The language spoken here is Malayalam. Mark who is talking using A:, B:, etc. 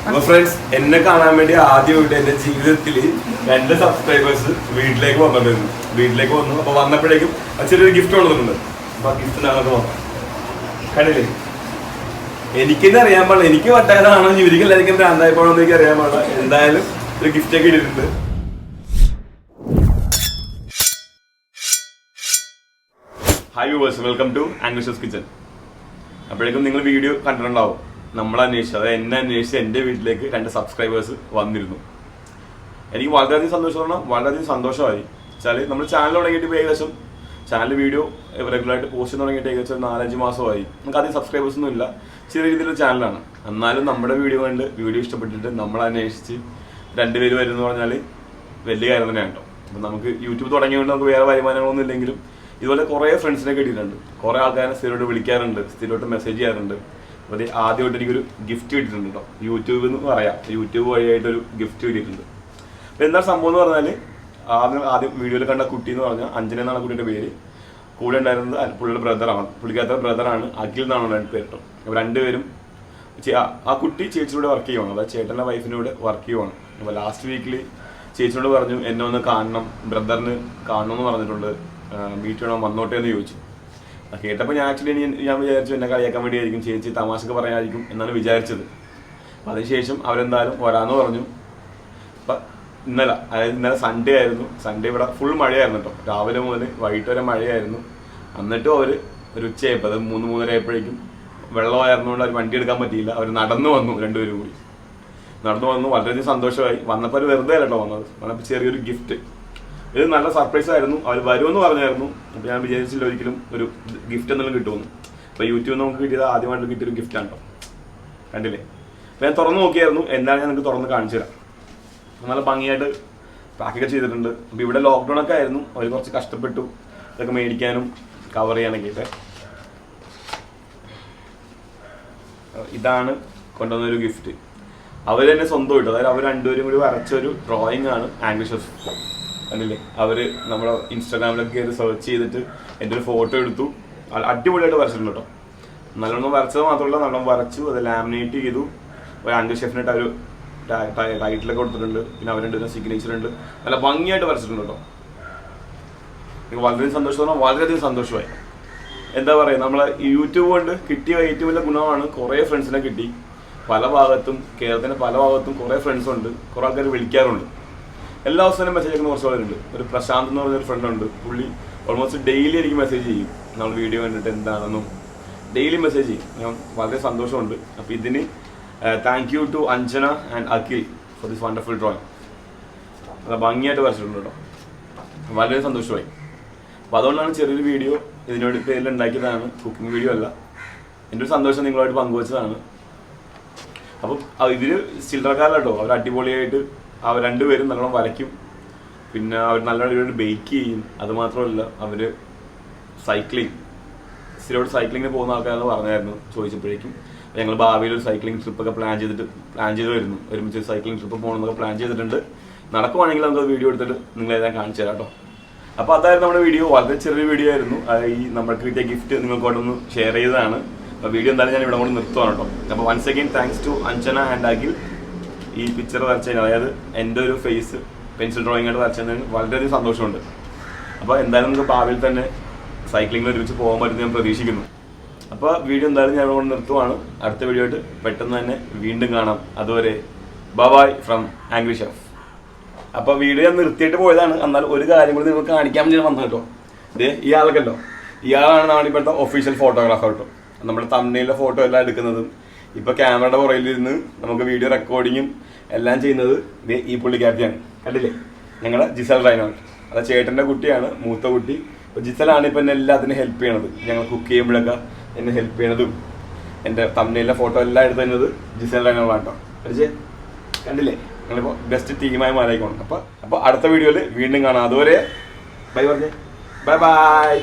A: അപ്പൊ ഫ്രണ്ട്സ്, എന്നെ കാണാൻ വേണ്ടി ആദ്യമായിട്ട് എന്റെ ജീവിതത്തിൽ 2 സബ്സ്ക്രൈബേഴ്സ് വീട്ടിലേക്ക് വന്നിട്ടുണ്ട്. വീട്ടിലേക്ക് വന്നു. അപ്പൊ വന്നപ്പോഴേക്കും ചെറിയൊരു ഗിഫ്റ്റ് കൊണ്ടുവന്നിട്ടുണ്ട്. അപ്പൊ ആ ഗിഫ്റ്റ് നാളെ നോക്കാം. കണ്ടില്ലേ, എനിക്കെന്നെ അറിയാൻ പാടില്ല. എനിക്ക് വട്ടാനാണോ ഇവർക്ക് എല്ലാവർക്കും ഭ്രാന്തായപ്പോഴോ എനിക്ക് അറിയാൻ പാടില്ല. എന്തായാലും ഒരു ഗിഫ്റ്റ് ഒക്കെ ഇട്ടിട്ടുണ്ട്. ഹായ് വ്യൂവേഴ്സ്, വെൽക്കം ടു ആംഗ്ലിഷസ് കിച്ചൺ. അപ്പോഴേക്കും നിങ്ങൾ വീഡിയോ കണ്ടിട്ടുണ്ടാവും. നമ്മളന്വേഷിച്ചു, അതായത് എന്നെ അന്വേഷിച്ച് എൻ്റെ വീട്ടിലേക്ക് 2 സബ്സ്ക്രൈബേഴ്സ് വന്നിരുന്നു. എനിക്ക് വളരെയധികം വളരെയധികം സന്തോഷമായി. വെച്ചാൽ നമ്മൾ ചാനൽ തുടങ്ങിയിട്ട് ഇപ്പോൾ ഏകദേശം ചാനൽ വീഡിയോ റെഗുലറായിട്ട് പോസ്റ്റ് ചെയ്യാൻ തുടങ്ങിയിട്ട് ഏകദേശം 4-5 മാസമായി. നമുക്ക് അധികം സബ്സ്ക്രൈബേഴ്സ് ഒന്നും ഇല്ല, ചെറിയ രീതിയിലുള്ള ചാനലാണ്. എന്നാലും നമ്മുടെ വീഡിയോ കണ്ട് വീഡിയോ ഇഷ്ടപ്പെട്ടിട്ട് നമ്മൾ അന്വേഷിച്ച് 2 പേര് വരുമെന്ന് പറഞ്ഞാൽ വലിയ കാര്യം തന്നെയാണ് കേട്ടോ. അപ്പം നമുക്ക് യൂട്യൂബ് തുടങ്ങിയതുകൊണ്ട് നമുക്ക് വേറെ വരുമാനങ്ങളൊന്നും ഇല്ലെങ്കിലും ഇതുപോലെ കുറേ ഫ്രണ്ട്സിനെ കിട്ടിയിട്ടുണ്ട്. കുറേ ആൾക്കാരെ സ്ഥിരമായിട്ട് വിളിക്കാറുണ്ട്, സ്ഥിരമായിട്ട് മെസ്സേജ് ചെയ്യാറുണ്ട്. അപ്പോൾ ആദ്യമായിട്ട് എനിക്കൊരു ഗിഫ്റ്റ് കിട്ടിയിട്ടുണ്ട് കേട്ടോ. യൂട്യൂബ് എന്ന് പറയാം, യൂട്യൂബ് വഴിയായിട്ടൊരു ഗിഫ്റ്റ് കിട്ടിയിട്ടുണ്ട്. അപ്പോൾ എന്താ സംഭവം എന്ന് പറഞ്ഞാൽ, ആദ്യം വീഡിയോയിൽ കണ്ട കുട്ടി എന്ന് പറഞ്ഞാൽ അഞ്ജന എന്നാണ് കുട്ടിയുടെ പേര്. കൂടെ ഉണ്ടായിരുന്നത് പുള്ളിയുടെ ബ്രദറാണ്, പുള്ളിക്കാത്ത ബ്രദറാണ്, അഖിൽ എന്നാണ് 2 പേര് കേട്ടോ. അപ്പോൾ 2 പേരും ആ കുട്ടി ചേച്ചിയുടെ വർക്ക് ചെയ്യുവാണ്, അതായത് ചേട്ടൻ്റെ വൈഫിനോട് വർക്ക് ചെയ്യുവാണ്. അപ്പോൾ ലാസ്റ്റ് വീക്കിൽ ചേച്ചിയോട് പറഞ്ഞു എന്നെ ഒന്ന് കാണണം, ബ്രദറിന് കാണണമെന്ന് പറഞ്ഞിട്ടുണ്ട്, മീറ്റ് ചെയ്യണം, വന്നോട്ടെ എന്ന് ചോദിച്ചു. കേട്ടപ്പോൾ ഞാൻ വിചാരിച്ചു എന്നെ കളിയാക്കാൻ വേണ്ടിയായിരിക്കും, ചേച്ചി തമാശക്ക് പറയാനായിരിക്കും എന്നാണ് വിചാരിച്ചത്. അപ്പം അതിനുശേഷം അവരെന്തായാലും വരാമെന്ന് പറഞ്ഞു. അപ്പം ഇന്നലെ സൺഡേ ആയിരുന്നു. സൺഡേ ഇവിടെ ഫുൾ മഴയായിരുന്നു കേട്ടോ. രാവിലെ മുതൽ വൈകിട്ട് വരെ മഴയായിരുന്നു. എന്നിട്ടും അവർ ഒരു ഉച്ചയായപ്പോൾ, അത് 3-3:30 ആയപ്പോഴേക്കും വെള്ളമായിരുന്നുകൊണ്ട് അവർ വണ്ടി എടുക്കാൻ പറ്റിയില്ല. അവർ നടന്നു വന്നു, 2 പേരും കൂടി നടന്നു വന്നു. വളരെയധികം സന്തോഷമായി. വന്നപ്പോൾ അവർ വെറുതെ അല്ല കേട്ടോ വന്നത്, വന്നപ്പോൾ ചെറിയൊരു ഗിഫ്റ്റ്. ഇത് നല്ല സർപ്രൈസ് ആയിരുന്നു. അവർ വരുമെന്ന് പറഞ്ഞായിരുന്നു. അപ്പോൾ ഞാൻ വിചാരിച്ചില്ല ഒരിക്കലും ഒരു ഗിഫ്റ്റ് എന്തെങ്കിലും കിട്ടുമെന്ന്. അപ്പോൾ യൂട്യൂബിൽ നമുക്ക് കിട്ടിയത് ആദ്യമായിട്ട് കിട്ടിയൊരു ഗിഫ്റ്റാണ് കേട്ടോ. കണ്ടില്ലേ? അപ്പോൾ ഞാൻ തുറന്ന് നോക്കിയായിരുന്നു. എന്താണ് ഞാൻ നിങ്ങൾക്ക് തുറന്ന് കാണിച്ചു തരാം. നല്ല ഭംഗിയായിട്ട് പാക്കൊക്കെ ചെയ്തിട്ടുണ്ട്. അപ്പോൾ ഇവിടെ ലോക്ക്ഡൗൺ ഒക്കെ ആയിരുന്നു, അവർ കുറച്ച് കഷ്ടപ്പെട്ടു ഇതൊക്കെ മേടിക്കാനും കവർ ചെയ്യാനൊക്കെ. ഇതാണ് കൊണ്ടുവന്നൊരു ഗിഫ്റ്റ്. അവർ തന്നെ സ്വന്തമായിട്ട്, അതായത് അവർ 2 പേരും കൂടി വരച്ചൊരു ഡ്രോയിങ് ആണ് ആംഗ്ലിഷസ്. കണ്ടില്ലേ? അവർ നമ്മുടെ ഇൻസ്റ്റാഗ്രാമിലൊക്കെ കയറി സെർച്ച് ചെയ്തിട്ട് എൻ്റെ ഒരു ഫോട്ടോ എടുത്തു. അടിപൊളിയായിട്ട് വരച്ചിട്ടുണ്ട് കേട്ടോ. നല്ലോണം വരച്ചത് മാത്രമല്ല, നല്ലോണം വരച്ചു, അത് ലാമിനേറ്റ് ചെയ്തു. ആംഗ്ലിഷ് ഷെഫിനായിട്ട് അവർ ടൈറ്റിലൊക്കെ കൊടുത്തിട്ടുണ്ട്. പിന്നെ അവർ 2 സിഗ്നേച്ചർ ഉണ്ട്. നല്ല ഭംഗിയായിട്ട് വരച്ചിട്ടുണ്ട് കേട്ടോ. എനിക്ക് വളരെയധികം സന്തോഷമായി. എന്താ പറയുക, നമ്മളെ യൂട്യൂബ് കൊണ്ട് കിട്ടിയ ഏറ്റവും വലിയ ഗുണമാണ് കുറേ ഫ്രണ്ട്സിനെ കിട്ടി. പല ഭാഗത്തും, കേരളത്തിൻ്റെ പല ഭാഗത്തും കുറേ ഫ്രണ്ട്സ് ഉണ്ട്. കുറേ ആൾക്കാർ വിളിക്കാറുണ്ട്. എല്ലാ ദിവസവും മെസ്സേജ് അയക്കുന്ന കുറച്ച് പേരുണ്ട്. ഒരു പ്രശാന്ത് എന്ന് പറഞ്ഞൊരു ഫ്രണ്ടുണ്ട്. പുള്ളി ഓൾമോസ്റ്റ് ഡെയിലി എനിക്ക് മെസ്സേജ് ചെയ്യും, നമ്മൾ വീഡിയോ കണ്ടിട്ട് എന്താണെന്നും ഡെയിലി മെസ്സേജ് ചെയ്യും. ഞാൻ വളരെ സന്തോഷമുണ്ട്. അപ്പോൾ ഇതിന് thank you to Anjana and Akhil for this wonderful drawing. അത് ഭംഗിയായിട്ട് വരച്ചിട്ടുണ്ട് കേട്ടോ. വളരെ സന്തോഷമായി. അപ്പോൾ അതുകൊണ്ടാണ് ചെറിയൊരു വീഡിയോ ഇതിനോട് പേരിൽ ഉണ്ടാക്കിയതാണ്. കുക്കിംഗ് വീഡിയോ അല്ല, എൻ്റെ ഒരു സന്തോഷം നിങ്ങളുമായിട്ട് പങ്കുവച്ചതാണ്. അപ്പം ഇതിൽ ചില്ലറക്കാരല്ലോ, അവർ അടിപൊളിയായിട്ട് അവർ 2 പേരും നല്ലോണം വരയ്ക്കും. പിന്നെ അവർ നല്ലോണം ബേക്ക് ചെയ്യും. അതുമാത്രമല്ല, അവർ സ്ഥിരമായിട്ട് സൈക്ലിങ്ങിന് പോകുന്ന ആൾക്കാരെന്ന് പറഞ്ഞായിരുന്നു ചോദിച്ചപ്പോഴേക്കും. ഞങ്ങൾ ഭാവിയിൽ ഒരു സൈക്ലിംഗ് ട്രിപ്പൊക്കെ പ്ലാൻ ചെയ്ത് വരുന്നു. ഒരുമിച്ച് സൈക്ലിംഗ് ട്രിപ്പ് പോകണമെന്നൊക്കെ പ്ലാൻ ചെയ്തിട്ടുണ്ട്. നടക്കുവാണെങ്കിൽ നമുക്ക് വീഡിയോ എടുത്തിട്ട് നിങ്ങളെല്ലാം കാണിച്ചു തരാം കേട്ടോ. അപ്പോൾ അതായിരുന്നു നമ്മുടെ വീഡിയോ. വളരെ ചെറിയ വീഡിയോ ആയിരുന്നു. ഈ നമ്മൾക്ക് കിട്ടിയ ഗിഫ്റ്റ് നിങ്ങൾക്കോട്ടൊന്ന് ഷെയർ ചെയ്തതാണ്. അപ്പോൾ വീഡിയോ എന്തായാലും ഞാൻ ഇവിടെ കൊണ്ട് നിർത്തുവാണ് കേട്ടോ. അപ്പോൾ once again thanks to Anjana and Akhil. ഈ പിക്ചർ വരച്ചതിന്, അതായത് എൻ്റെ ഒരു ഫേസ് പെൻസിൽ ഡ്രോയിങ് ആയിട്ട് വരച്ചതിന് വളരെയധികം സന്തോഷമുണ്ട്. അപ്പോൾ എന്തായാലും നമുക്ക് ഭാവിയിൽ തന്നെ സൈക്ലിങ്ങിൽ ഒരുമിച്ച് പോകാൻ പറ്റുമെന്ന് ഞാൻ പ്രതീക്ഷിക്കുന്നു. അപ്പോൾ വീഡിയോ എന്തായാലും ഞാൻ ഇവിടെ കൊണ്ട് നിർത്തുവാണ്. അടുത്ത വീഡിയോ ആയിട്ട് പെട്ടെന്ന് തന്നെ വീണ്ടും കാണാം. അതുവരെ ബൈ ഫ്രം ആംഗ്ലി ഷെഫ്. അപ്പോൾ വീഡിയോ ഞാൻ നിർത്തിയിട്ട് പോയതാണ്. എന്നാൽ ഒരു കാര്യം കൂടി നിങ്ങൾക്ക് കാണിക്കാൻ വേണ്ടി വന്നത് കേട്ടോ. ഇയാൾക്കല്ലോ, ഇയാളാണ് നമ്മുടെ ഇപ്പോഴത്തെ ഒഫീഷ്യൽ ഫോട്ടോഗ്രാഫർ കേട്ടോ. നമ്മുടെ തമ്മിലെ ഫോട്ടോ എല്ലാം എടുക്കുന്നതും ഇപ്പോൾ ക്യാമറയുടെ പുറകിലിരുന്ന് നമുക്ക് വീഡിയോ റെക്കോർഡിങ്ങും എല്ലാം ചെയ്യുന്നത് ഈ പുള്ളിക്കാരത്തിയാണ്. കണ്ടില്ലേ? ഞങ്ങളുടെ ജിസൽ റൈനോൾഡ്. അത് ചേട്ടൻ്റെ കുട്ടിയാണ്, മൂത്ത കുട്ടി. അപ്പോൾ ജിസലാണ് ഇപ്പോൾ എന്നെ എല്ലാത്തിനും ഹെൽപ്പ് ചെയ്യണത്. ഞങ്ങൾ കുക്ക് ചെയ്യുമ്പോഴൊക്കെ എന്നെ ഹെൽപ്പ് ചെയ്യണതും എൻ്റെ തമ്മിലെ ഫോട്ടോ എല്ലാം എടുത്തു തരുന്നത് ജിസൽ റൈനോൾഡാണ് കേട്ടോ. പഠിച്ചേ? കണ്ടില്ലേ? ഞങ്ങളിപ്പോൾ ബെസ്റ്റ് ടീമായി മാറിയിക്കോണം. അപ്പോൾ അടുത്ത വീഡിയോയിൽ വീണ്ടും കാണാം. അതുവരെ ബൈ പറഞ്ഞേ. ബൈ.